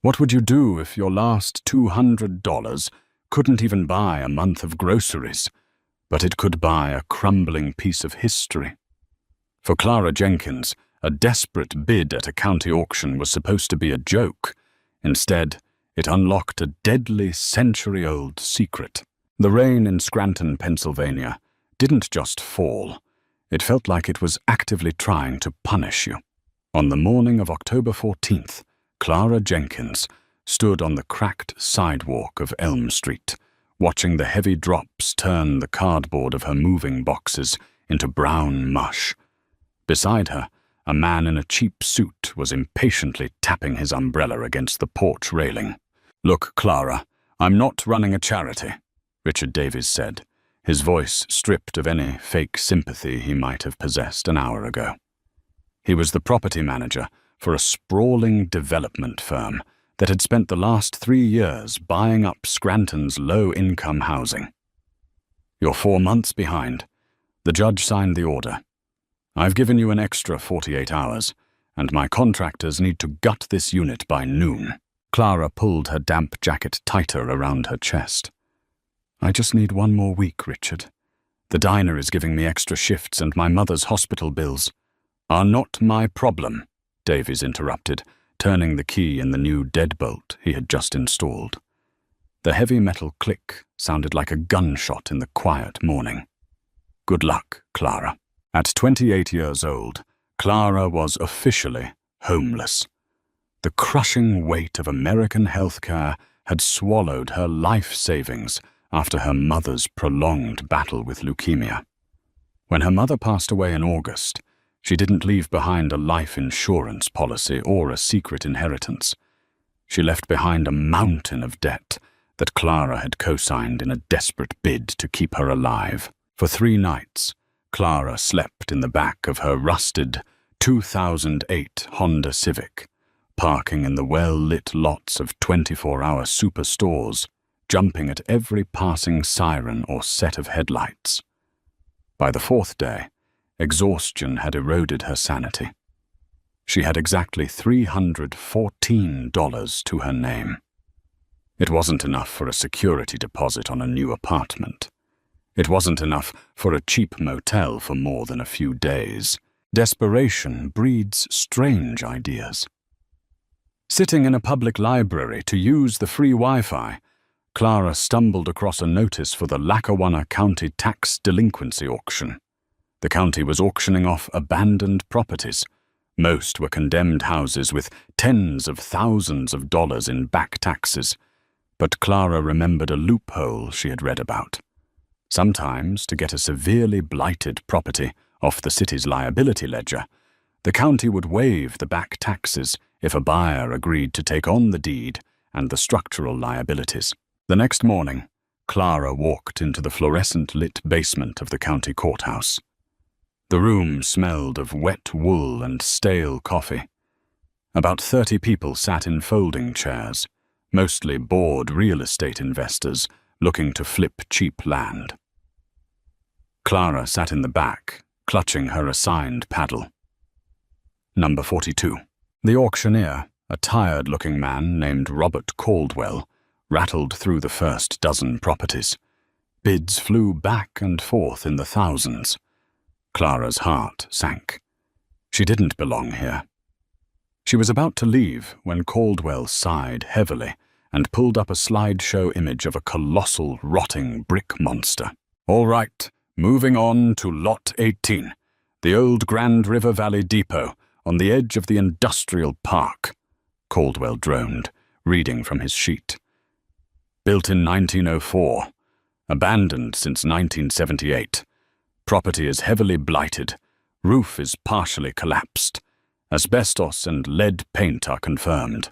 What would you do if your last $200 couldn't even buy a month of groceries, but it could buy a crumbling piece of history? For Clara Jenkins, a desperate bid at a county auction was supposed to be a joke. Instead, it unlocked a deadly century-old secret. The rain in Scranton, Pennsylvania, didn't just fall. It felt like it was actively trying to punish you. On the morning of October 14th, Clara Jenkins stood on the cracked sidewalk of Elm Street, watching the heavy drops turn the cardboard of her moving boxes into brown mush. Beside her, a man in a cheap suit was impatiently tapping his umbrella against the porch railing. "Look, Clara, I'm not running a charity," Richard Davies said, his voice stripped of any fake sympathy he might have possessed an hour ago. He was the property manager for a sprawling development firm that had spent the last 3 years buying up Scranton's low-income housing. "You're 4 months behind. The judge signed the order. I've given you an extra 48 hours, and my contractors need to gut this unit by noon." Clara pulled her damp jacket tighter around her chest. "I just need 1 more week, Richard. The diner is giving me extra shifts and my mother's hospital bills." "Are not my problem," Davies interrupted, turning the key in the new deadbolt he had just installed. The heavy metal click sounded like a gunshot in the quiet morning. "Good luck, Clara." At 28 years old, Clara was officially homeless. The crushing weight of American healthcare had swallowed her life savings after her mother's prolonged battle with leukemia. When her mother passed away in August, she didn't leave behind a life insurance policy or a secret inheritance. She left behind a mountain of debt that Clara had co-signed in a desperate bid to keep her alive. For 3 nights, Clara slept in the back of her rusted 2008 Honda Civic, parking in the well-lit lots of 24-hour superstores, jumping at every passing siren or set of headlights. By the 4th day, exhaustion had eroded her sanity. She had exactly $314 to her name. It wasn't enough for a security deposit on a new apartment. It wasn't enough for a cheap motel for more than a few days. Desperation breeds strange ideas. Sitting in a public library to use the free Wi-Fi, Clara stumbled across a notice for the Lackawanna County Tax Delinquency Auction. The county was auctioning off abandoned properties. Most were condemned houses with tens of thousands of dollars in back taxes. But Clara remembered a loophole she had read about. Sometimes, to get a severely blighted property off the city's liability ledger, the county would waive the back taxes if a buyer agreed to take on the deed and the structural liabilities. The next morning, Clara walked into the fluorescent-lit basement of the county courthouse. The room smelled of wet wool and stale coffee. About 30 people sat in folding chairs, mostly bored real estate investors looking to flip cheap land. Clara sat in the back, clutching her assigned paddle. Number 42. The auctioneer, a tired-looking man named Robert Caldwell, rattled through the first dozen properties. Bids flew back and forth in the thousands. Clara's heart sank. She didn't belong here. She was about to leave when Caldwell sighed heavily and pulled up a slideshow image of a colossal, rotting brick monster. "All right, moving on to Lot 18, the old Grand River Valley Depot on the edge of the industrial park," Caldwell droned, reading from his sheet. "Built in 1904, abandoned since 1978. Property is heavily blighted. Roof is partially collapsed. Asbestos and lead paint are confirmed.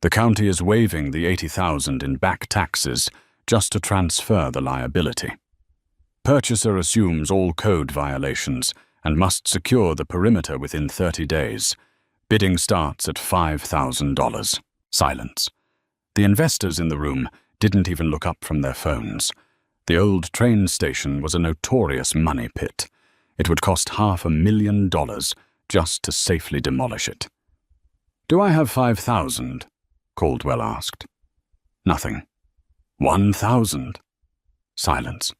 The county is waiving the $80,000 in back taxes just to transfer the liability. Purchaser assumes all code violations and must secure the perimeter within 30 days. Bidding starts at $5,000. Silence. The investors in the room didn't even look up from their phones. The old train station was a notorious money pit. It would cost $500,000 just to safely demolish it. "Do I have 5,000? Caldwell asked. Nothing. 1,000. Silence.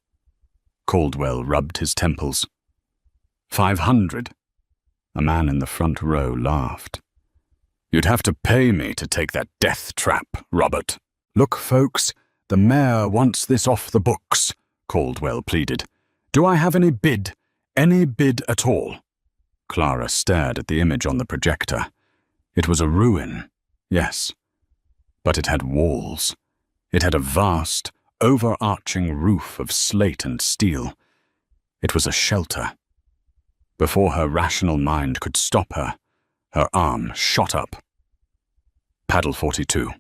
Caldwell rubbed his temples. 500. A man in the front row laughed. You'd have to pay me to take that death trap, Robert. Look, folks, the mayor wants this off the books, Caldwell pleaded. Do I have any bid? Any bid at all? Clara stared at the image on the projector. It was a ruin, yes. But it had walls. It had a vast, overarching roof of slate and steel. It was a shelter. Before her rational mind could stop her, her arm shot up. Paddle 42.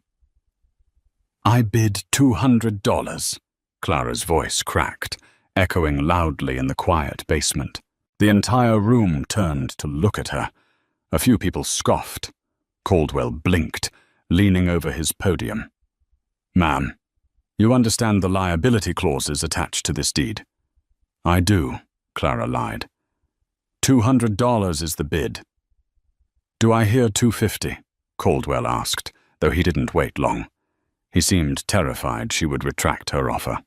I bid $200, Clara's voice cracked, echoing loudly in the quiet basement. The entire room turned to look at her. A few people scoffed. Caldwell blinked, leaning over his podium. Ma'am, you understand the liability clauses attached to this deed? I do, Clara lied. $200 is the bid. Do I hear $250? Caldwell asked, though he didn't wait long. He seemed terrified she would retract her offer.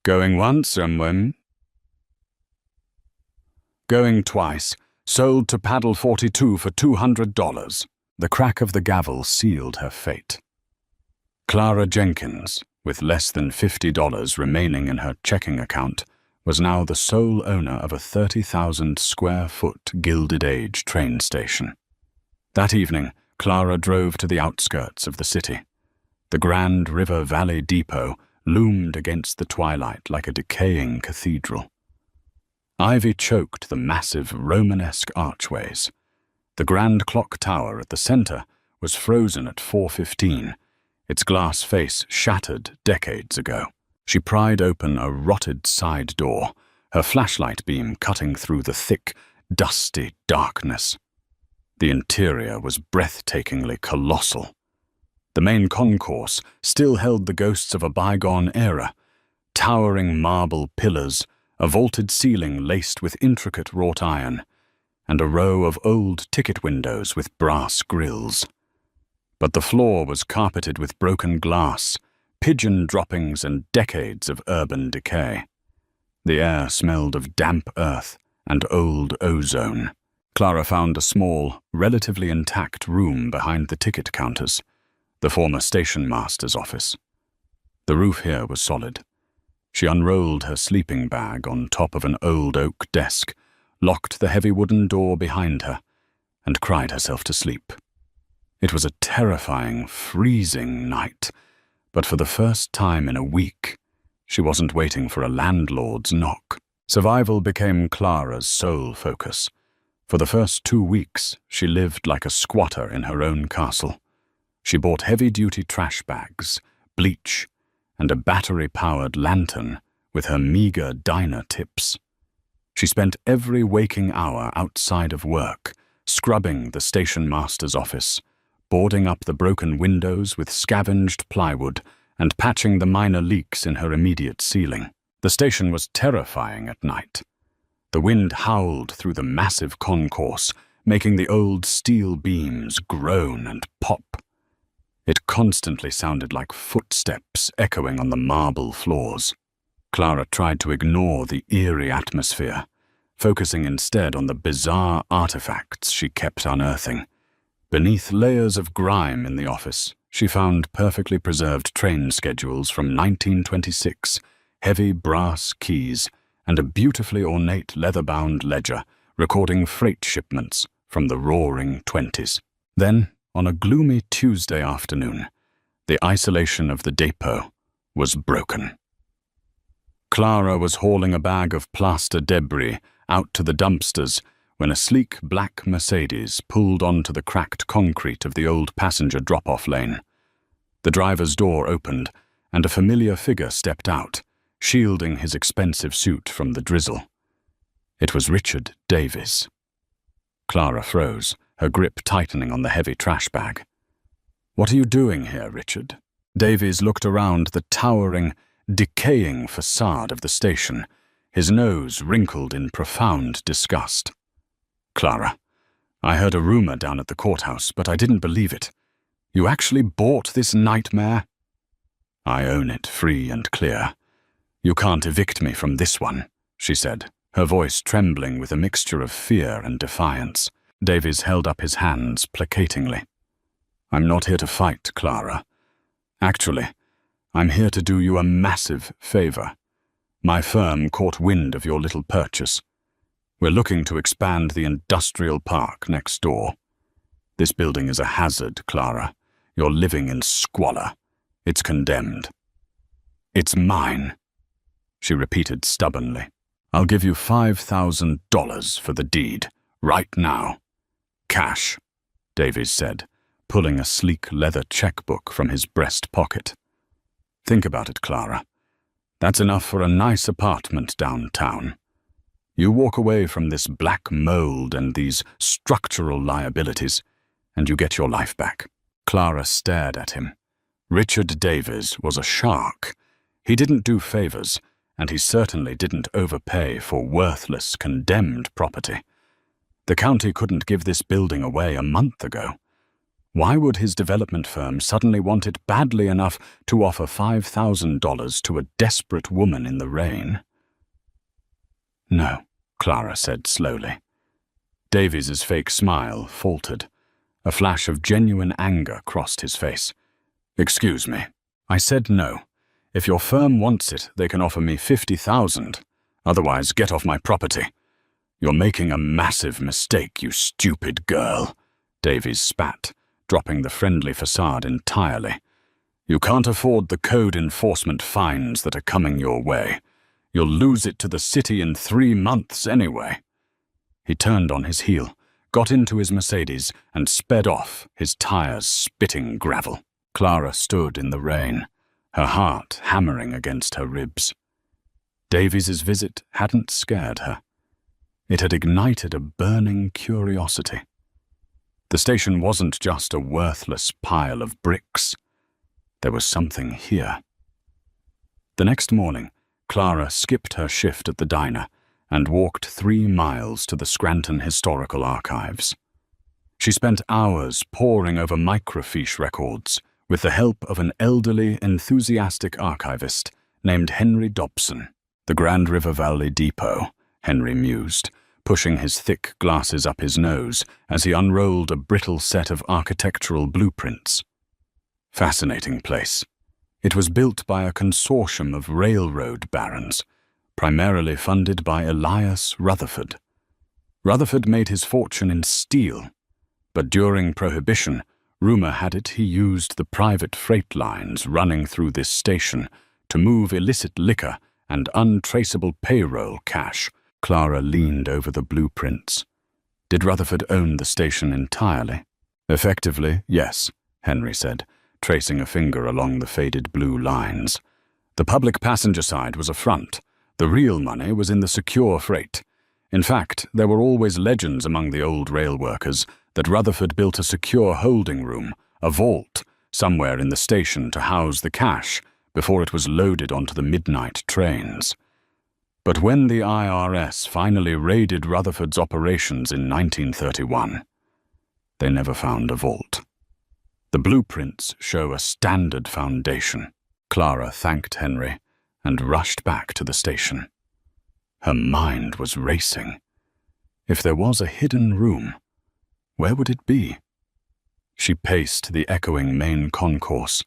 Going once, when? Going twice. Sold to Paddle 42 for $200. The crack of the gavel sealed her fate. Clara Jenkins, with less than $50 remaining in her checking account, was now the sole owner of a 30,000-square-foot Gilded Age train station. That evening, Clara drove to the outskirts of the city. The Grand River Valley Depot loomed against the twilight like a decaying cathedral. Ivy choked the massive Romanesque archways. The grand clock tower at the center was frozen at 4:15, its glass face shattered decades ago. She pried open a rotted side door, her flashlight beam cutting through the thick, dusty darkness. The interior was breathtakingly colossal. The main concourse still held the ghosts of a bygone era, towering marble pillars, a vaulted ceiling laced with intricate wrought iron, and a row of old ticket windows with brass grills. But the floor was carpeted with broken glass, pigeon droppings, and decades of urban decay. The air smelled of damp earth and old ozone. Clara found a small, relatively intact room behind the ticket counters, the former station master's office. The roof here was solid. She unrolled her sleeping bag on top of an old oak desk, locked the heavy wooden door behind her, and cried herself to sleep. It was a terrifying, freezing night, but for the first time in a week, she wasn't waiting for a landlord's knock. Survival became Clara's sole focus. For the first 2 weeks, she lived like a squatter in her own castle. She bought heavy-duty trash bags, bleach, and a battery-powered lantern with her meager diner tips. She spent every waking hour outside of work, scrubbing the station master's office, boarding up the broken windows with scavenged plywood, and patching the minor leaks in her immediate ceiling. The station was terrifying at night. The wind howled through the massive concourse, making the old steel beams groan and pop. It constantly sounded like footsteps echoing on the marble floors. Clara tried to ignore the eerie atmosphere, focusing instead on the bizarre artifacts she kept unearthing. Beneath layers of grime in the office, she found perfectly preserved train schedules from 1926, heavy brass keys, and a beautifully ornate leather-bound ledger recording freight shipments from the roaring 20s. Then, on a gloomy Tuesday afternoon, the isolation of the depot was broken. Clara was hauling a bag of plaster debris out to the dumpsters when a sleek black Mercedes pulled onto the cracked concrete of the old passenger drop-off lane. The driver's door opened, and a familiar figure stepped out, shielding his expensive suit from the drizzle. It was Richard Davies. Clara froze, her grip tightening on the heavy trash bag. "What are you doing here, Richard?" Davies looked around the towering, decaying facade of the station, his nose wrinkled in profound disgust. "Clara, I heard a rumor down at the courthouse, but I didn't believe it. You actually bought this nightmare? I own it free and clear. You can't evict me from this one, she said, her voice trembling with a mixture of fear and defiance. Davies held up his hands placatingly. I'm not here to fight, Clara. Actually, I'm here to do you a massive favor. My firm caught wind of your little purchase. We're looking to expand the industrial park next door. This building is a hazard, Clara. You're living in squalor. It's condemned. It's mine, she repeated stubbornly. I'll give you $5,000 for the deed, right now. Cash, Davies said, pulling a sleek leather checkbook from his breast pocket. Think about it, Clara. That's enough for a nice apartment downtown. You walk away from this black mold and these structural liabilities, and you get your life back. Clara stared at him. Richard Davies was a shark. He didn't do favors, and he certainly didn't overpay for worthless, condemned property. The county couldn't give this building away a month ago. Why would his development firm suddenly want it badly enough to offer $5,000 to a desperate woman in the rain? No, Clara said slowly. Davies's fake smile faltered. A flash of genuine anger crossed his face. Excuse me. I said no. If your firm wants it, they can offer me $50,000. Otherwise, get off my property. You're making a massive mistake, you stupid girl, Davies spat, dropping the friendly facade entirely. You can't afford the code enforcement fines that are coming your way. You'll lose it to the city in 3 months anyway. He turned on his heel, got into his Mercedes, and sped off, his tires spitting gravel. Clara stood in the rain, her heart hammering against her ribs. Davies's visit hadn't scared her. It had ignited a burning curiosity. The station wasn't just a worthless pile of bricks. There was something here. The next morning, Clara skipped her shift at the diner and walked 3 miles to the Scranton Historical Archives. She spent hours poring over microfiche records with the help of an elderly, enthusiastic archivist named Henry Dobson. The Grand River Valley Depot, Henry mused, pushing his thick glasses up his nose as he unrolled a brittle set of architectural blueprints. Fascinating place. It was built by a consortium of railroad barons, primarily funded by Elias Rutherford. Rutherford made his fortune in steel, but during Prohibition, rumor had it he used the private freight lines running through this station to move illicit liquor and untraceable payroll cash. Clara leaned over the blueprints. Did Rutherford own the station entirely? Effectively, yes, Henry said, tracing a finger along the faded blue lines. The public passenger side was a front. The real money was in the secure freight. In fact, there were always legends among the old rail workers that Rutherford built a secure holding room, a vault, somewhere in the station to house the cash before it was loaded onto the midnight trains. But when the IRS finally raided Rutherford's operations in 1931, they never found a vault. The blueprints show a standard foundation. Clara thanked Henry and rushed back to the station. Her mind was racing. If there was a hidden room, where would it be? She paced the echoing main concourse,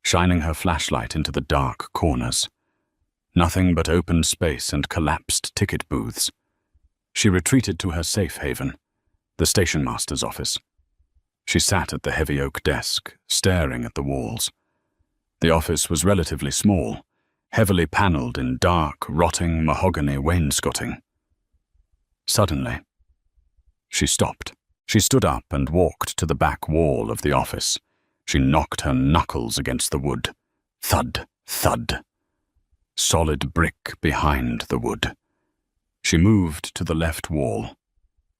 shining her flashlight into the dark corners. Nothing but open space and collapsed ticket booths. She retreated to her safe haven, the station master's office. She sat at the heavy oak desk, staring at the walls. The office was relatively small, heavily paneled in dark, rotting mahogany wainscoting. Suddenly, she stopped. She stood up and walked to the back wall of the office. She knocked her knuckles against the wood. Thud, thud. Solid brick behind the wood. She moved to the left wall.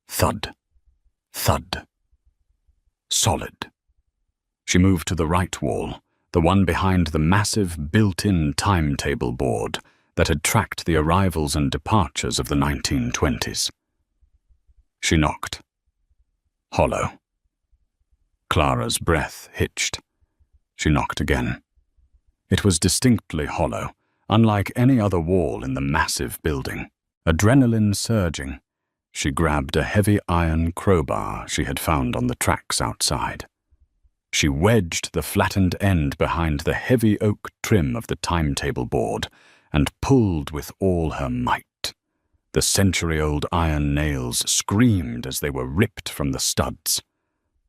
Thud, thud. Solid. She moved to the right wall, the one behind the massive built-in timetable board that had tracked the arrivals and departures of the 1920s. She knocked. Hollow. Clara's breath hitched. She knocked again. It was distinctly hollow, unlike any other wall in the massive building. Adrenaline surging, she grabbed a heavy iron crowbar she had found on the tracks outside. She wedged the flattened end behind the heavy oak trim of the timetable board and pulled with all her might. The century-old iron nails screamed as they were ripped from the studs.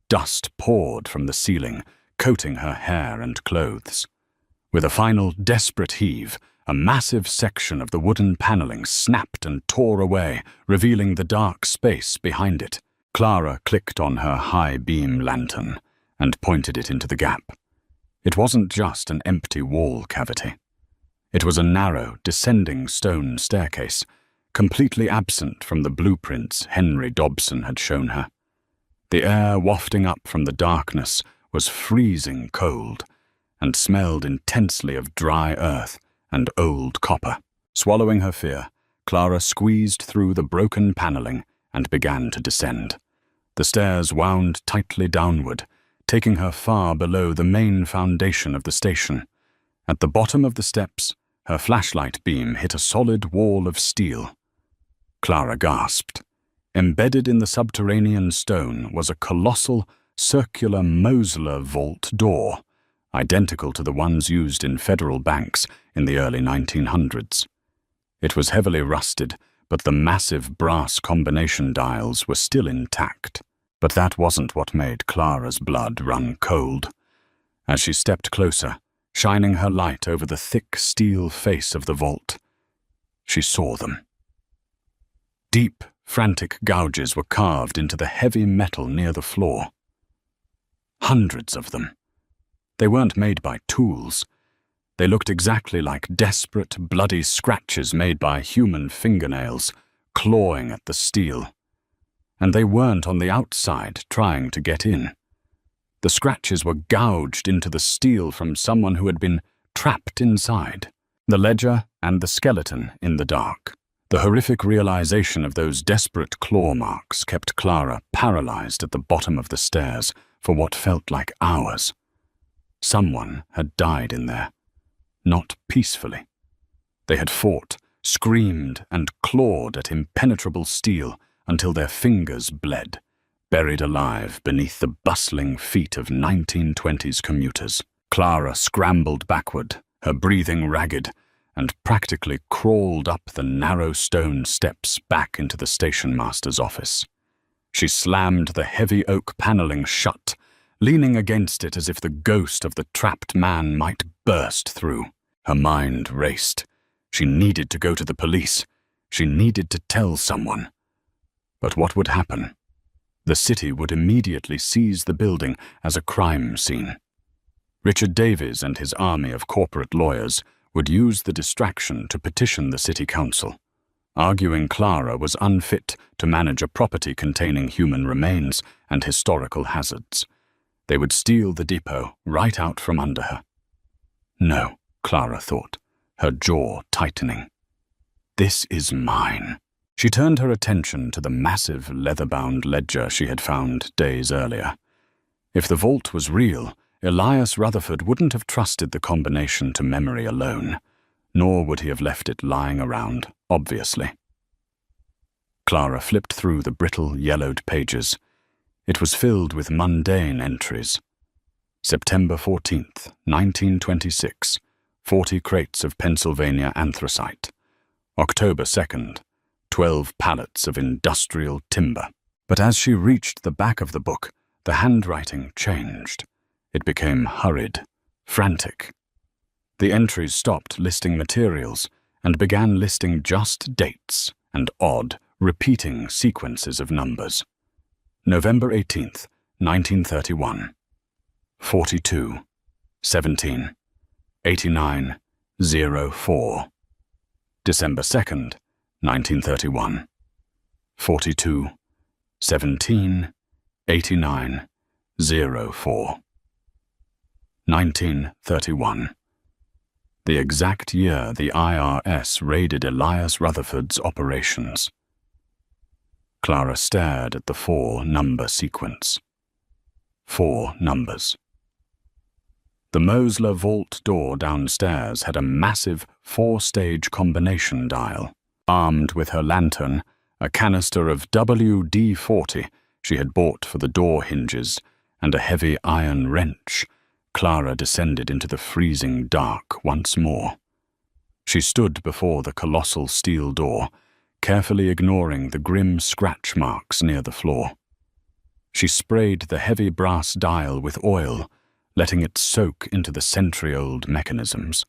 Dust poured from the ceiling, coating her hair and clothes. With a final desperate heave, a massive section of the wooden paneling snapped and tore away, revealing the dark space behind it. Clara clicked on her high-beam lantern and pointed it into the gap. It wasn't just an empty wall cavity. It was a narrow, descending stone staircase, completely absent from the blueprints Henry Dobson had shown her. The air wafting up from the darkness was freezing cold and smelled intensely of dry earth and old copper. Swallowing her fear, Clara squeezed through the broken paneling and began to descend. The stairs wound tightly downward, taking her far below the main foundation of the station. At the bottom of the steps, her flashlight beam hit a solid wall of steel. Clara gasped. Embedded in the subterranean stone was a colossal, circular Mosler vault door, identical to the ones used in federal banks in the early 1900s. It was heavily rusted, but the massive brass combination dials were still intact. But that wasn't what made Clara's blood run cold. As she stepped closer, shining her light over the thick steel face of the vault, she saw them. Deep, frantic gouges were carved into the heavy metal near the floor. Hundreds of them. They weren't made by tools. They looked exactly like desperate, bloody scratches made by human fingernails, clawing at the steel. And they weren't on the outside trying to get in. The scratches were gouged into the steel from someone who had been trapped inside. The ledger and the skeleton in the dark. The horrific realization of those desperate claw marks kept Clara paralyzed at the bottom of the stairs for what felt like hours. Someone had died in there. Not peacefully. They had fought, screamed, and clawed at impenetrable steel until their fingers bled, buried alive beneath the bustling feet of 1920s commuters. Clara scrambled backward, her breathing ragged, and practically crawled up the narrow stone steps back into the station master's office. She slammed the heavy oak paneling shut, leaning against it as if the ghost of the trapped man might burst through. Her mind raced. She needed to go to the police. She needed to tell someone. But what would happen? The city would immediately seize the building as a crime scene. Richard Davies and his army of corporate lawyers would use the distraction to petition the city council, arguing Clara was unfit to manage a property containing human remains and historical hazards. They would steal the depot right out from under her. No, Clara thought, her jaw tightening. This is mine. She turned her attention to the massive leather-bound ledger she had found days earlier. If the vault was real, Elias Rutherford wouldn't have trusted the combination to memory alone, nor would he have left it lying around, obviously. Clara flipped through the brittle, yellowed pages. It was filled with mundane entries. September 14th, 1926, 40 crates of Pennsylvania anthracite. October 2nd, 12 pallets of industrial timber. But as she reached the back of the book, the handwriting changed. It became hurried, frantic. The entries stopped listing materials and began listing just dates and odd, repeating sequences of numbers. November 18th, 1931. 42, 17, 89, 04. December 2nd, 1931. 42, 17, 89, 04. 1931. The exact year the IRS raided Elias Rutherford's operations. Clara stared at the 4-number sequence. 4 numbers. The Mosler vault door downstairs had a massive 4-stage combination dial. Armed with her lantern, a canister of WD-40 she had bought for the door hinges, and a heavy iron wrench, Clara descended into the freezing dark once more. She stood before the colossal steel door, carefully ignoring the grim scratch marks near the floor. She sprayed the heavy brass dial with oil, letting it soak into the century-old mechanisms.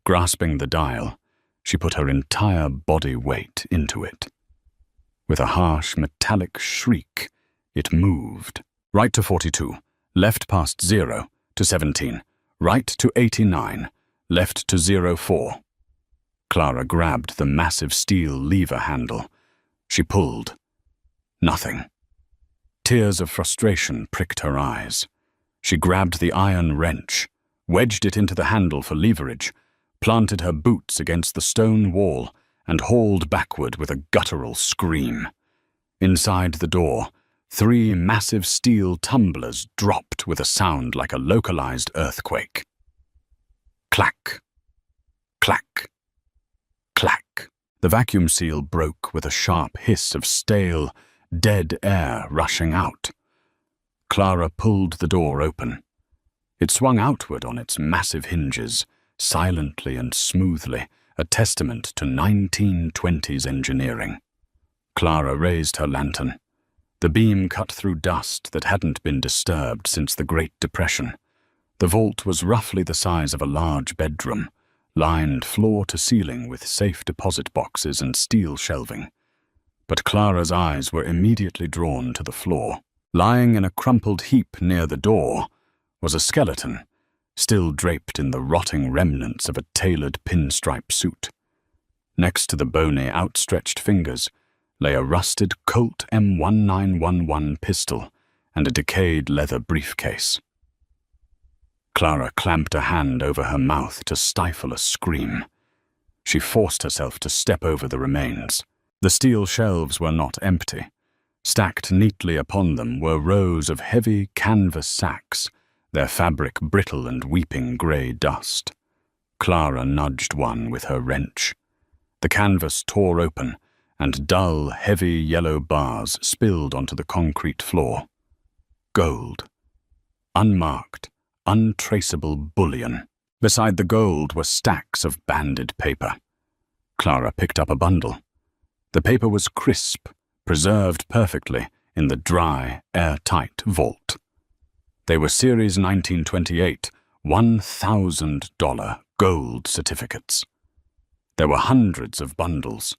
Grasping the dial, she put her entire body weight into it. With a harsh metallic shriek, it moved. Right to 42, left past 0 to 17, right to 89, left to 04. Clara grabbed the massive steel lever handle. She pulled. Nothing. Tears of frustration pricked her eyes. She grabbed the iron wrench, wedged it into the handle for leverage, planted her boots against the stone wall, and hauled backward with a guttural scream. Inside the door, 3 massive steel tumblers dropped with a sound like a localized earthquake. Clack, clack, clack. The vacuum seal broke with a sharp hiss of stale, dead air rushing out. Clara pulled the door open. It swung outward on its massive hinges, silently and smoothly, a testament to 1920s engineering. Clara raised her lantern. The beam cut through dust that hadn't been disturbed since the Great Depression. The vault was roughly the size of a large bedroom, lined floor to ceiling with safe deposit boxes and steel shelving. But Clara's eyes were immediately drawn to the floor. Lying in a crumpled heap near the door was a skeleton, still draped in the rotting remnants of a tailored pinstripe suit. Next to the bony, outstretched fingers lay a rusted Colt M1911 pistol and a decayed leather briefcase. Clara clamped a hand over her mouth to stifle a scream. She forced herself to step over the remains. The steel shelves were not empty. Stacked neatly upon them were rows of heavy canvas sacks, their fabric brittle and weeping grey dust. Clara nudged one with her wrench. The canvas tore open, and dull, heavy yellow bars spilled onto the concrete floor. Gold. Unmarked, untraceable bullion. Beside the gold were stacks of banded paper. Clara picked up a bundle. The paper was crisp, preserved perfectly in the dry, airtight vault. They were Series 1928 $1,000 gold certificates. There were hundreds of bundles.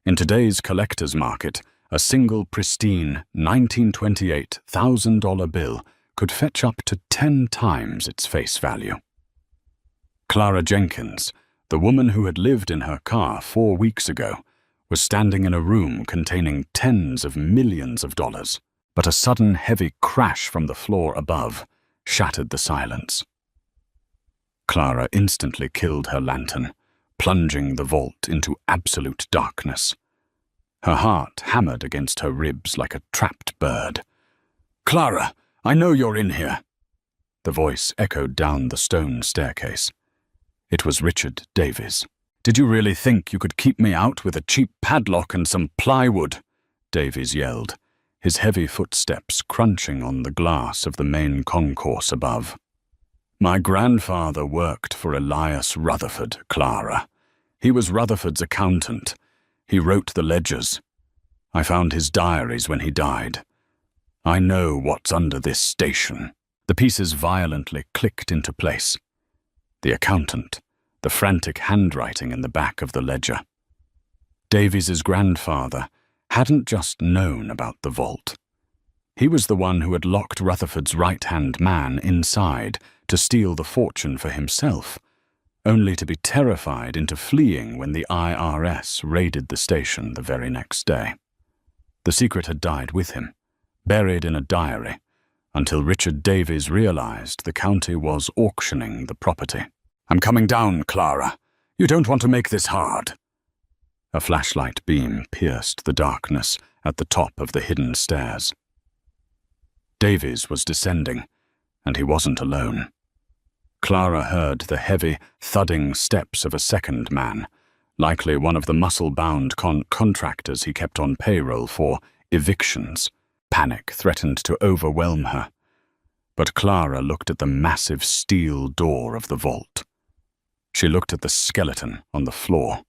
In today's collector's market, a single pristine 1928 $1,000 bill could fetch up to 10 times its face value. Clara Jenkins, the woman who had lived in her car 4 weeks ago, was standing in a room containing tens of millions of dollars, but a sudden heavy crash from the floor above shattered the silence. Clara instantly killed her lantern, plunging the vault into absolute darkness. Her heart hammered against her ribs like a trapped bird. "Clara, I know you're in here." The voice echoed down the stone staircase. It was Richard Davies. "Did you really think you could keep me out with a cheap padlock and some plywood?" Davies yelled, his heavy footsteps crunching on the glass of the main concourse above. "My grandfather worked for Elias Rutherford, Clara. He was Rutherford's accountant. He wrote the ledgers. I found his diaries when he died. I know what's under this station." The pieces violently clicked into place. The accountant, the frantic handwriting in the back of the ledger. Davies's grandfather hadn't just known about the vault. He was the one who had locked Rutherford's right-hand man inside to steal the fortune for himself, only to be terrified into fleeing when the IRS raided the station the very next day. The secret had died with him, buried in a diary, until Richard Davies realized the county was auctioning the property. "I'm coming down, Clara. You don't want to make this hard." A flashlight beam pierced the darkness at the top of the hidden stairs. Davies was descending, and he wasn't alone. Clara heard the heavy, thudding steps of a second man, likely one of the muscle-bound contractors he kept on payroll for evictions. Panic threatened to overwhelm her. But Clara looked at the massive steel door of the vault. She looked at the skeleton on the floor.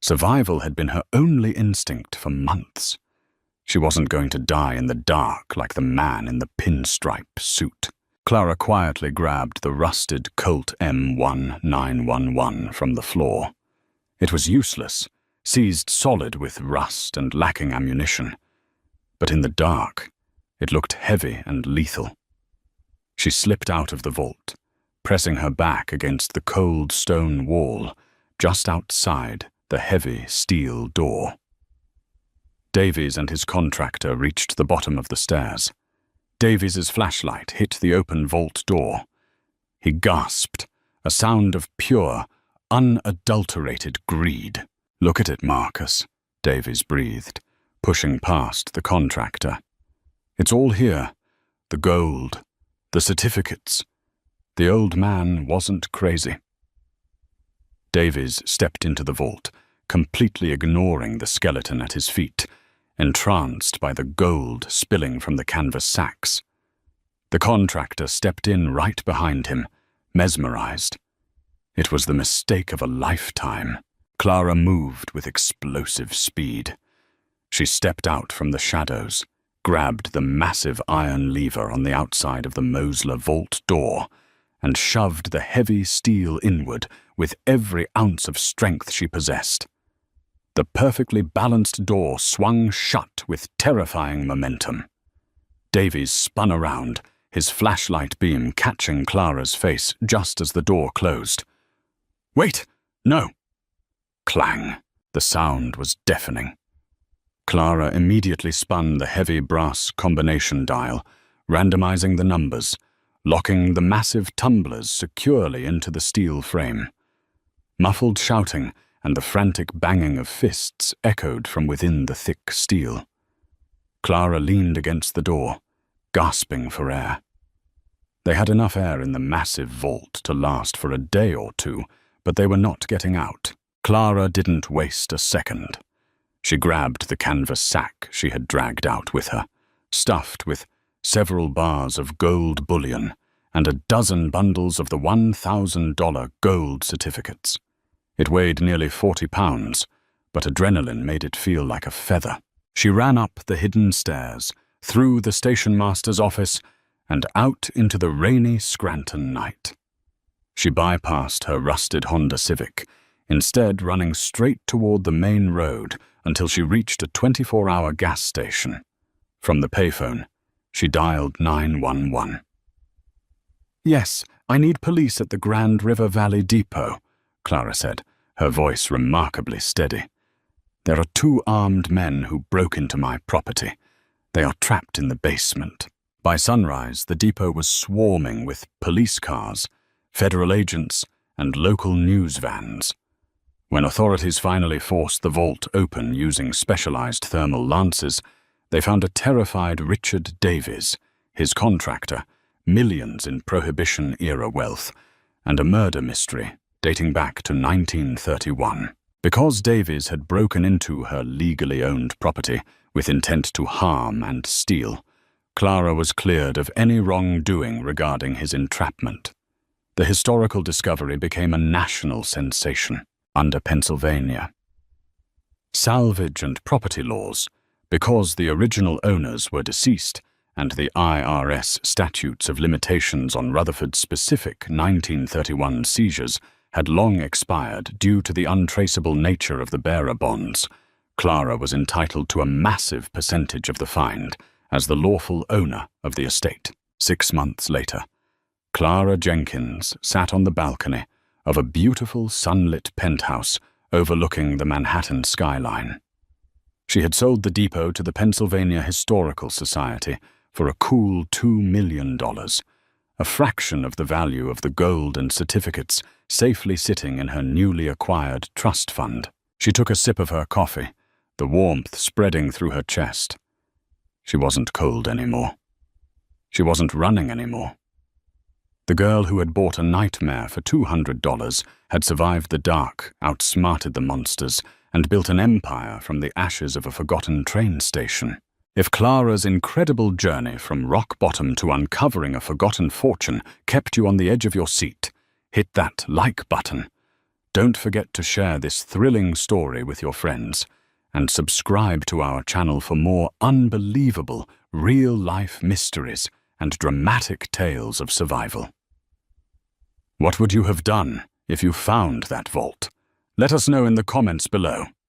Survival had been her only instinct for months. She wasn't going to die in the dark like the man in the pinstripe suit. Clara quietly grabbed the rusted Colt M1911 from the floor. It was useless, seized solid with rust and lacking ammunition. But in the dark, it looked heavy and lethal. She slipped out of the vault, pressing her back against the cold stone wall just outside the heavy steel door. Davies and his contractor reached the bottom of the stairs. Davies's flashlight hit the open vault door. He gasped, a sound of pure, unadulterated greed. "Look at it, Marcus," Davies breathed, pushing past the contractor. "It's all here. The gold, the certificates." The old man wasn't crazy. Davies stepped into the vault, completely ignoring the skeleton at his feet, entranced by the gold spilling from the canvas sacks. The contractor stepped in right behind him, mesmerized. It was the mistake of a lifetime. Clara moved with explosive speed. She stepped out from the shadows, grabbed the massive iron lever on the outside of the Mosler vault door, and shoved the heavy steel inward with every ounce of strength she possessed. The perfectly balanced door swung shut with terrifying momentum. Davies spun around, his flashlight beam catching Clara's face just as the door closed. "Wait! No!" Clang. The sound was deafening. Clara immediately spun the heavy brass combination dial, randomizing the numbers, locking the massive tumblers securely into the steel frame. Muffled shouting and the frantic banging of fists echoed from within the thick steel. Clara leaned against the door, gasping for air. They had enough air in the massive vault to last for a day or two, but they were not getting out. Clara didn't waste a second. She grabbed the canvas sack she had dragged out with her, stuffed with several bars of gold bullion and a dozen bundles of the $1,000 gold certificates. It weighed nearly 40 pounds, but adrenaline made it feel like a feather. She ran up the hidden stairs, through the station master's office, and out into the rainy Scranton night. She bypassed her rusted Honda Civic, instead running straight toward the main road until she reached a 24-hour gas station. From the payphone, she dialed 911. "Yes, I need police at the Grand River Valley Depot," Clara said, her voice remarkably steady. "There are 2 armed men who broke into my property. They are trapped in the basement." By sunrise, the depot was swarming with police cars, federal agents, and local news vans. When authorities finally forced the vault open using specialized thermal lances, they found a terrified Richard Davies, his contractor, millions in Prohibition-era wealth, and a murder mystery dating back to 1931. Because Davies had broken into her legally owned property with intent to harm and steal, Clara was cleared of any wrongdoing regarding his entrapment. The historical discovery became a national sensation under Pennsylvania. Salvage and property laws, because the original owners were deceased, and the IRS statutes of limitations on Rutherford's specific 1931 seizures had long expired due to the untraceable nature of the bearer bonds, Clara was entitled to a massive percentage of the find as the lawful owner of the estate. 6 months later, Clara Jenkins sat on the balcony of a beautiful sunlit penthouse overlooking the Manhattan skyline. She had sold the depot to the Pennsylvania Historical Society for a cool $2 million, a fraction of the value of the gold and certificates safely sitting in her newly acquired trust fund. She took a sip of her coffee, the warmth spreading through her chest. She wasn't cold anymore. She wasn't running anymore. The girl who had bought a nightmare for $200 had survived the dark, outsmarted the monsters, and built an empire from the ashes of a forgotten train station. If Clara's incredible journey from rock bottom to uncovering a forgotten fortune kept you on the edge of your seat, hit that like button. Don't forget to share this thrilling story with your friends, and subscribe to our channel for more unbelievable, real-life mysteries and dramatic tales of survival. What would you have done if you found that vault? Let us know in the comments below.